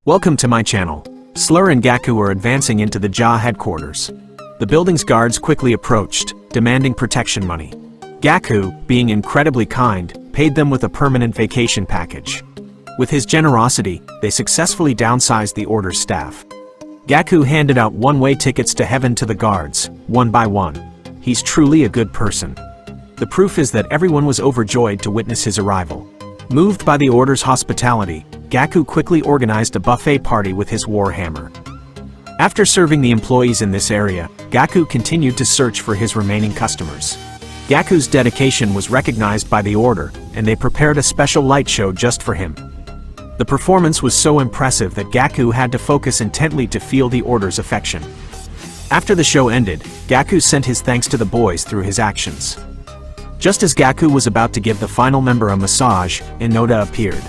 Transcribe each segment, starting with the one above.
Welcome to my channel. Slur and Gaku are advancing into the Ja headquarters. The building's guards quickly approached, demanding protection money. Gaku, being incredibly kind, paid them with a permanent vacation package. With his generosity, they successfully downsized the order's staff. Gaku handed out one-way tickets to heaven to the guards, one by one. He's truly a good person. The proof is that everyone was overjoyed to witness his arrival. Moved by the order's hospitality, Gaku quickly organized a buffet party with his warhammer. After serving the employees in this area, Gaku continued to search for his remaining customers. Gaku's dedication was recognized by the order, and they prepared a special light show just for him. The performance was so impressive that Gaku had to focus intently to feel the order's affection. After the show ended, Gaku sent his thanks to the boys through his actions. Just as Gaku was about to give the final member a massage, Inoda appeared.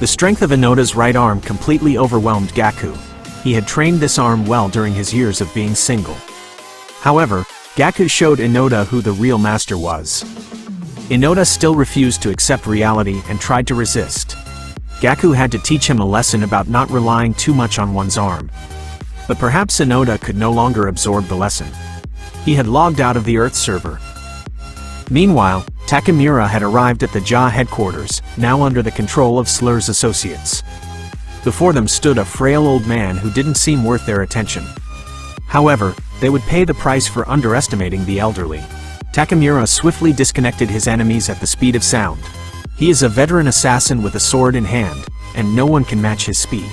The strength of Inoda's right arm completely overwhelmed Gaku. He had trained this arm well during his years of being single. However, Gaku showed Inoda who the real master was. Inoda still refused to accept reality and tried to resist. Gaku had to teach him a lesson about not relying too much on one's arm. But perhaps Inoda could no longer absorb the lesson. He had logged out of the Earth server. Meanwhile, Takamura had arrived at the Ja headquarters, now under the control of Slur's associates. Before them stood a frail old man who didn't seem worth their attention. However, they would pay the price for underestimating the elderly. Takamura swiftly disconnected his enemies at the speed of sound. He is a veteran assassin with a sword in hand, and no one can match his speed.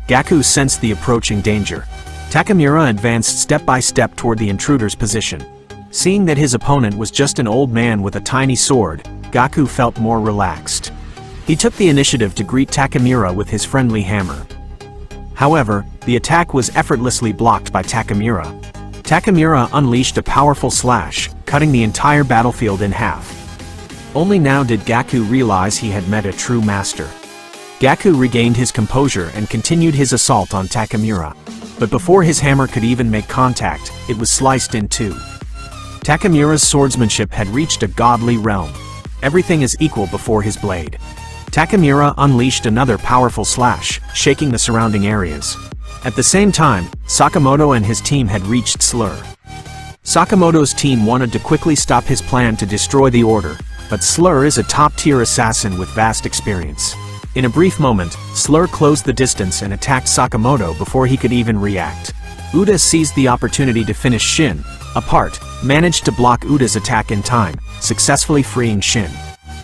Gaku sensed the approaching danger. Takamura advanced step by step toward the intruder's position. Seeing that his opponent was just an old man with a tiny sword, Gaku felt more relaxed. He took the initiative to greet Takamura with his friendly hammer. However, the attack was effortlessly blocked by Takamura. Takamura unleashed a powerful slash, cutting the entire battlefield in half. Only now did Gaku realize he had met a true master. Gaku regained his composure and continued his assault on Takamura. But before his hammer could even make contact, it was sliced in two. Takamura's swordsmanship had reached a godly realm. Everything is equal before his blade. Takamura unleashed another powerful slash, shaking the surrounding areas. At the same time, Sakamoto and his team had reached Slur. Sakamoto's team wanted to quickly stop his plan to destroy the order, but Slur is a top-tier assassin with vast experience. In a brief moment, Slur closed the distance and attacked Sakamoto before he could even react. Uda seized the opportunity to finish Shin. Apart, managed to block Uda's attack in time, successfully freeing Shin.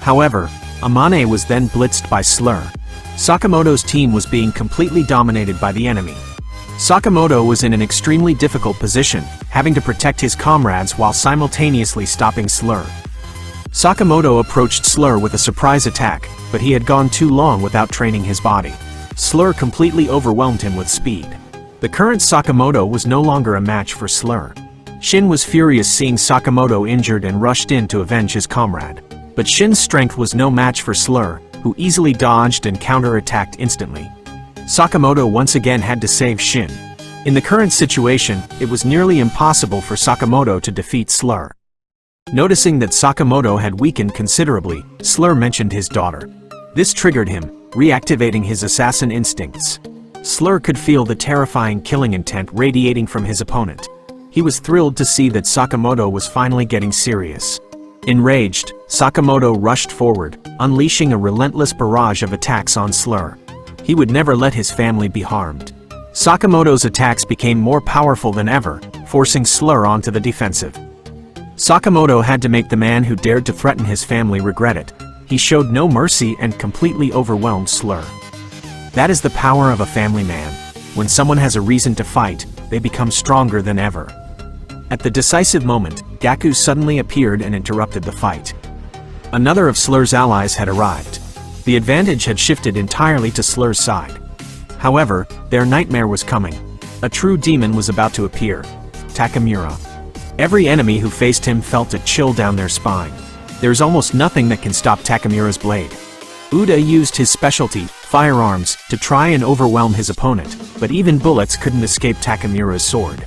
However, Amane was then blitzed by Slur. Sakamoto's team was being completely dominated by the enemy. Sakamoto was in an extremely difficult position, having to protect his comrades while simultaneously stopping Slur. Sakamoto approached Slur with a surprise attack, but he had gone too long without training his body. Slur completely overwhelmed him with speed. The current Sakamoto was no longer a match for Slur. Shin was furious seeing Sakamoto injured and rushed in to avenge his comrade. But Shin's strength was no match for Slur, who easily dodged and counter-attacked instantly. Sakamoto once again had to save Shin. In the current situation, it was nearly impossible for Sakamoto to defeat Slur. Noticing that Sakamoto had weakened considerably, Slur mentioned his daughter. This triggered him, reactivating his assassin instincts. Slur could feel the terrifying killing intent radiating from his opponent. He was thrilled to see that Sakamoto was finally getting serious. Enraged, Sakamoto rushed forward, unleashing a relentless barrage of attacks on Slur. He would never let his family be harmed. Sakamoto's attacks became more powerful than ever, forcing Slur onto the defensive. Sakamoto had to make the man who dared to threaten his family regret it. He showed no mercy and completely overwhelmed Slur. That is the power of a family man. When someone has a reason to fight, they become stronger than ever. At the decisive moment, Gaku suddenly appeared and interrupted the fight. Another of Slur's allies had arrived. The advantage had shifted entirely to Slur's side. However, their nightmare was coming. A true demon was about to appear. Takamura. Every enemy who faced him felt a chill down their spine. There is almost nothing that can stop Takamura's blade. Uda used his specialty, firearms, to try and overwhelm his opponent, but even bullets couldn't escape Takamura's sword.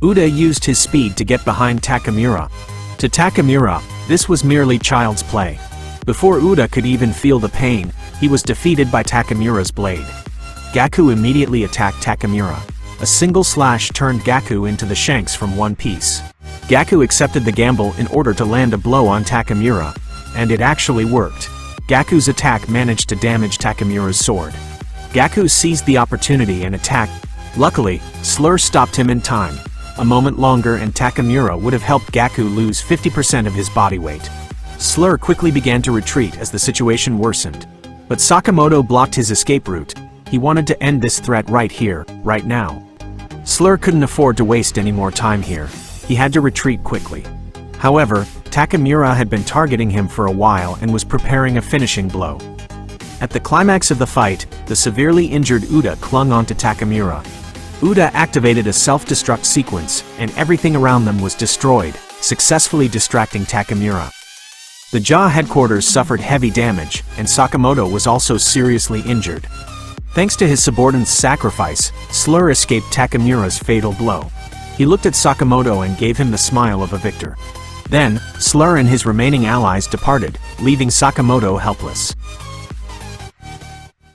Uda used his speed to get behind Takamura. To Takamura, this was merely child's play. Before Uda could even feel the pain, he was defeated by Takamura's blade. Gaku immediately attacked Takamura. A single slash turned Gaku into the shanks from One Piece. Gaku accepted the gamble in order to land a blow on Takamura, and it actually worked. Gaku's attack managed to damage Takamura's sword. Gaku seized the opportunity and attacked. Luckily, Slur stopped him in time. A moment longer and Takamura would have helped Gaku lose 50% of his body weight. Slur quickly began to retreat as the situation worsened. But Sakamoto blocked his escape route. He wanted to end this threat right here, right now. Slur couldn't afford to waste any more time here. He had to retreat quickly. However, Takamura had been targeting him for a while and was preparing a finishing blow. At the climax of the fight, the severely injured Uda clung onto Takamura. Uda activated a self-destruct sequence, and everything around them was destroyed, successfully distracting Takamura. The Jaw headquarters suffered heavy damage, and Sakamoto was also seriously injured. Thanks to his subordinate's sacrifice, Slur escaped Takamura's fatal blow. He looked at Sakamoto and gave him the smile of a victor. Then, Slur and his remaining allies departed, leaving Sakamoto helpless.